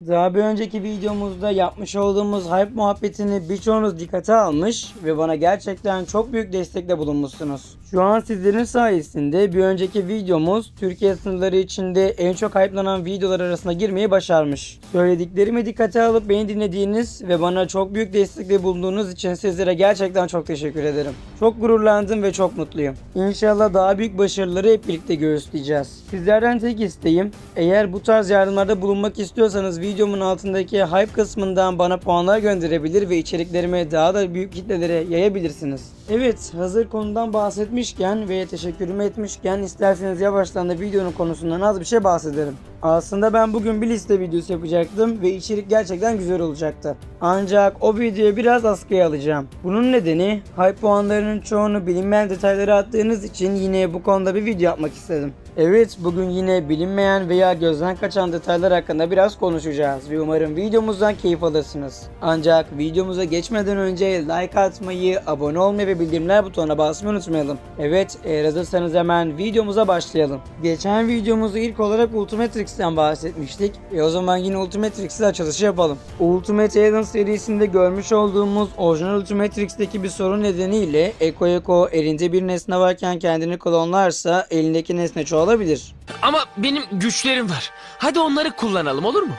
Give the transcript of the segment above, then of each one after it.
Daha bir önceki videomuzda yapmış olduğumuz hype muhabbetini birçoğunuz dikkate almış ve bana gerçekten çok büyük destekle bulunmuşsunuz. Şu an sizlerin sayesinde bir önceki videomuz Türkiye sınırları içinde en çok hype'lanan videolar arasına girmeyi başarmış. Söylediklerimi dikkate alıp beni dinlediğiniz ve bana çok büyük destekle bulunduğunuz için sizlere gerçekten çok teşekkür ederim. Çok gururlandım ve çok mutluyum. İnşallah daha büyük başarıları hep birlikte göğüsleyeceğiz. Sizlerden tek isteğim, eğer bu tarz yardımlarda bulunmak istiyorsanız videomun altındaki hype kısmından bana puanlar gönderebilir ve içeriklerimi daha da büyük kitlelere yayabilirsiniz. Evet, hazır konudan bahsetmişken ve teşekkürümü etmişken isterseniz yavaştan da videonun konusundan az bir şey bahsedelim. Aslında ben bugün bir liste videosu yapacaktım ve içerik gerçekten güzel olacaktı. Ancak o videoyu biraz askıya alacağım. Bunun nedeni hype puanlarının çoğunu bilinmeyen detaylara attığınız için yine bu konuda bir video yapmak istedim. Evet, bugün yine bilinmeyen veya gözden kaçan detaylar hakkında biraz konuşacağız ve umarım videomuzdan keyif alırsınız. Ancak videomuza geçmeden önce like atmayı, abone olmayı ve bildirimler butonuna basmayı unutmayalım. Evet, eğer hazırsanız hemen videomuza başlayalım. Geçen videomuzda ilk olarak Ultimatrix'ten bahsetmiştik ve o zaman yine Ultimatrix'le açılışı yapalım. Ultimate Alien serisinde görmüş olduğumuz orijinal Ultimatrix'teki bir sorun nedeniyle Eko elinde bir nesne varken kendini klonlarsa elindeki nesne çoğalabilir. Ama benim güçlerim var. Hadi onları kullanalım, olur mu?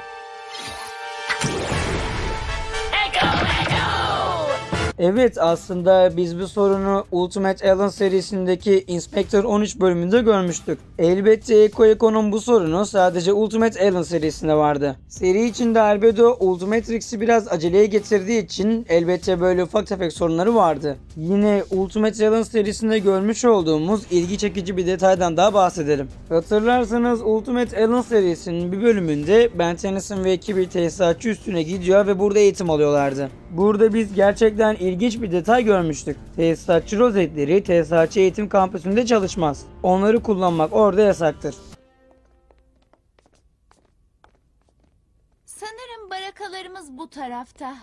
Evet, aslında biz bu sorunu Ultimate Alien serisindeki Inspector 13 bölümünde görmüştük. Elbette Eko'nun bu sorunu sadece Ultimate Alien serisinde vardı. Seri içinde Albedo Ultimatrix'i biraz aceleye getirdiği için elbette böyle ufak tefek sorunları vardı. Yine Ultimate Alien serisinde görmüş olduğumuz ilgi çekici bir detaydan daha bahsedelim. Hatırlarsanız Ultimate Alien serisinin bir bölümünde Ben Tennyson ve ekibi tesisatçı üstüne gidiyor ve burada eğitim alıyorlardı. Burada biz gerçekten ilginç bir detay görmüştük. Tesisatçı rozetleri tesisatçı eğitim kampüsünde çalışmaz. Onları kullanmak orada yasaktır. Sanırım barakalarımız bu tarafta.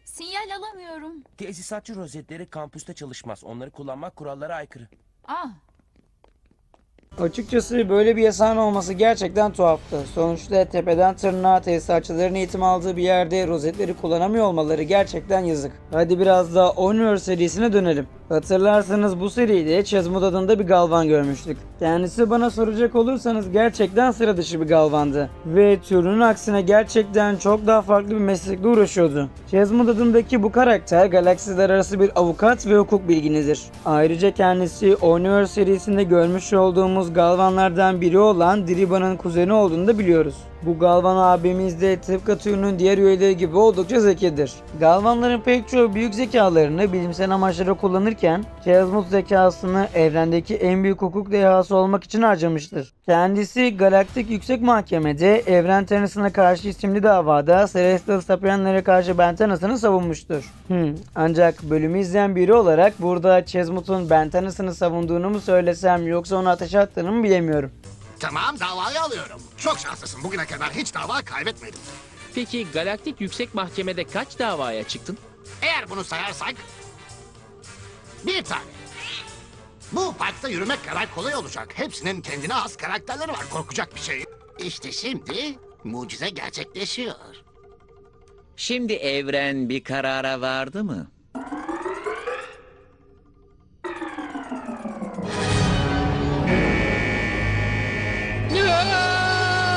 Sinyal alamıyorum. Tesisatçı rozetleri kampüste çalışmaz. Onları kullanmak kurallara aykırı. Ah, Açıkçası böyle bir yasağın olması gerçekten tuhaftı. Sonuçta tepeden tırnağa tesisatçıların eğitim aldığı bir yerde rozetleri kullanamıyor olmaları gerçekten yazık. Hadi biraz da Universe serisine dönelim. Hatırlarsanız bu seride Chesmod adında bir galvan görmüştük. Kendisi bana soracak olursanız gerçekten sıra dışı bir galvandı. Ve türünün aksine gerçekten çok daha farklı bir meslekle uğraşıyordu. Chesmod adındaki bu karakter galaksiler arası bir avukat ve hukuk bilginidir. Ayrıca kendisi Universe serisinde görmüş olduğumuz galvanlardan biri olan Diriba'nın kuzeni olduğunu da biliyoruz. Bu Galvan abimiz de tıpkı türünün diğer üyeleri gibi oldukça zekidir. Galvanların pek çoğu büyük zekalarını bilimsel amaçlara kullanırken Chesmod zekasını evrendeki en büyük hukuk dehası olmak için harcamıştır. Kendisi Galaktik Yüksek Mahkeme'de Evren Tanrısı'na karşı isimli davada Celestial Sapienlere karşı Ben Tanrısı'nı savunmuştur. Ancak bölümü izleyen biri olarak burada Chesmod'un Ben Tanrısı'nı savunduğunu mu söylesem yoksa onu ateşe attığını mı bilemiyorum. Tamam, davayı alıyorum. Çok şanslısın. Bugüne kadar hiç dava kaybetmedim. Peki Galaktik Yüksek Mahkeme'de kaç davaya çıktın? Eğer bunu sayarsak... bir tane. Bu parkta yürümek kadar kolay olacak. Hepsinin kendine has karakterleri var. Korkacak bir şey. İşte şimdi mucize gerçekleşiyor. Şimdi evren bir karara vardı mı?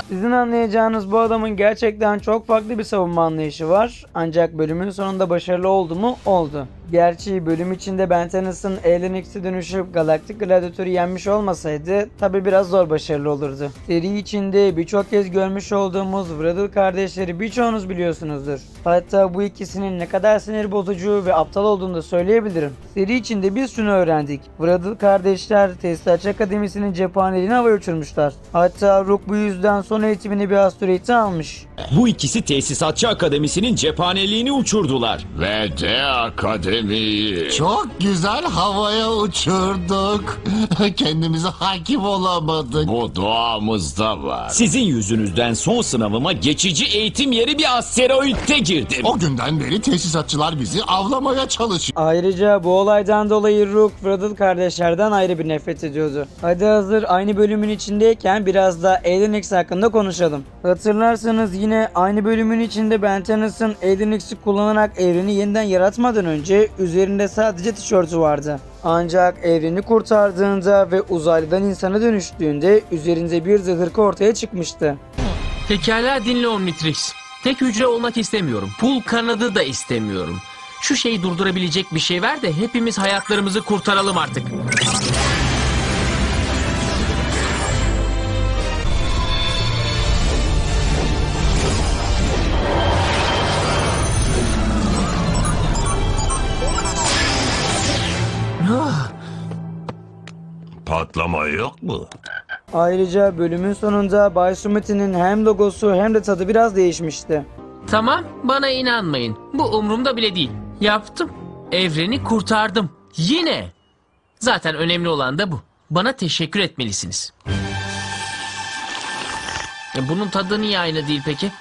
Sizin anlayacağınız bu adamın gerçekten çok farklı bir savunma anlayışı var. Ancak bölümün sonunda başarılı oldu mu? Oldu. Gerçi bölüm içinde Ben Tennyson Alien X'e dönüşüp Galaktik Gladiatör'ü yenmiş olmasaydı tabi biraz zor başarılı olurdu. Seri içinde birçok kez görmüş olduğumuz Wraddle kardeşleri birçoğunuz biliyorsunuzdur. Hatta bu ikisinin ne kadar sinir bozucu ve aptal olduğunu da söyleyebilirim. Seri içinde biz şunu öğrendik. Wraddle kardeşler Tesisatçı Akademisi'nin cephaneliğini havaya uçurmuşlar. Hatta Rook bu yüzden son eğitimini bir asteroid'e almış. Bu ikisi Tesisatçı Akademisi'nin cephaneliğini uçurdular. Ve D Akademi gemiyi. Çok güzel havaya uçurduk. Kendimize hakim olamadık. Bu doğamızda var. Sizin yüzünüzden son sınavıma geçici eğitim yeri bir asteroitte girdim. O günden beri tesisatçılar bizi avlamaya çalışıyor. Ayrıca bu olaydan dolayı Rook, Fraddle kardeşlerden ayrı bir nefret ediyordu. Hadi hazır aynı bölümün içindeyken biraz da Alien X hakkında konuşalım. Hatırlarsanız yine aynı bölümün içinde Ben Tennys'ın Alien X'i kullanarak evreni yeniden yaratmadan önce üzerinde sadece tişörtü vardı. Ancak evreni kurtardığında ve uzaylıdan insana dönüştüğünde üzerinde bir zırhı ortaya çıkmıştı. Pekala dinle Omnitrix. Tek hücre olmak istemiyorum. Pul kanadı da istemiyorum. Şu şeyi durdurabilecek bir şey ver de hepimiz hayatlarımızı kurtaralım artık. Patlama yok mu? Ayrıca bölümün sonunda Bay Sumiti'nin hem logosu hem de tadı biraz değişmişti. Tamam, bana inanmayın. Bu umurumda bile değil. Yaptım. Evreni kurtardım. Yine. Zaten önemli olan da bu. Bana teşekkür etmelisiniz. Bunun tadı niye aynı değil peki?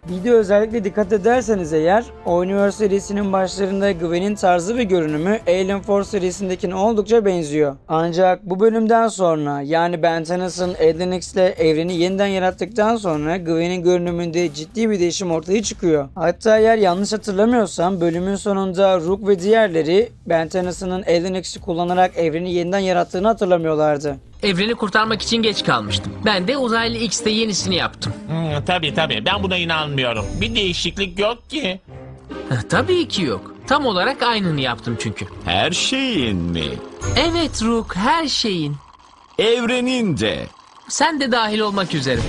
Video özellikle dikkat ederseniz eğer, Universe serisinin başlarında Gwen'in tarzı ve görünümü Alien Force serisindekine oldukça benziyor. Ancak bu bölümden sonra, yani Ben Tennys'ın Alien X ile evreni yeniden yarattıktan sonra Gwen'in görünümünde ciddi bir değişim ortaya çıkıyor. Hatta eğer yanlış hatırlamıyorsam bölümün sonunda Rook ve diğerleri Ben Tennys'ın Alien X'i kullanarak evreni yeniden yarattığını hatırlamıyorlardı. Evreni kurtarmak için geç kalmıştım. Ben de uzaylı X'te yenisini yaptım. Tabii ben buna inanmıyorum. Bir değişiklik yok ki. Tabii ki yok. Tam olarak aynını yaptım çünkü. Her şeyin mi? Evet Rook, her şeyin. Evrenin de. Sen de dahil olmak üzere.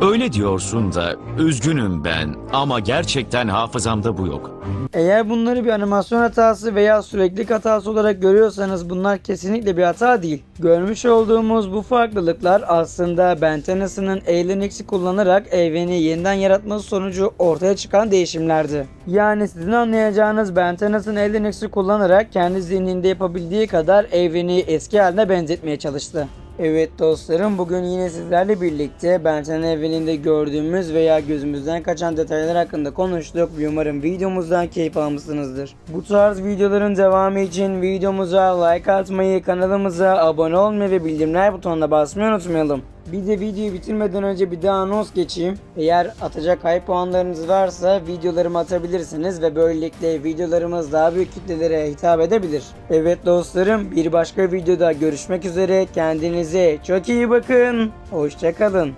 Öyle diyorsun da üzgünüm ben ama gerçekten hafızamda bu yok. Eğer bunları bir animasyon hatası veya süreklilik hatası olarak görüyorsanız bunlar kesinlikle bir hata değil. Görmüş olduğumuz bu farklılıklar aslında Ben Tennys'ın Alien X'i kullanarak evreni yeniden yaratması sonucu ortaya çıkan değişimlerdi. Yani sizin anlayacağınız Ben Tennys'ın Alien X'i kullanarak kendi zihninde yapabildiği kadar evreni eski haline benzetmeye çalıştı. Evet dostlarım, bugün yine sizlerle birlikte Ben Ten evreninde gördüğümüz veya gözümüzden kaçan detaylar hakkında konuştuk ve umarım videomuzdan keyif almışsınızdır. Bu tarz videoların devamı için videomuza like atmayı, kanalımıza abone olmayı ve bildirimler butonuna basmayı unutmayalım. Bir de videoyu bitirmeden önce bir daha anons geçeyim. Eğer atacak hype puanlarınız varsa videolarımı atabilirsiniz ve böylelikle videolarımız daha büyük kitlelere hitap edebilir. Evet dostlarım, bir başka videoda görüşmek üzere. Kendinize çok iyi bakın. Hoşça kalın.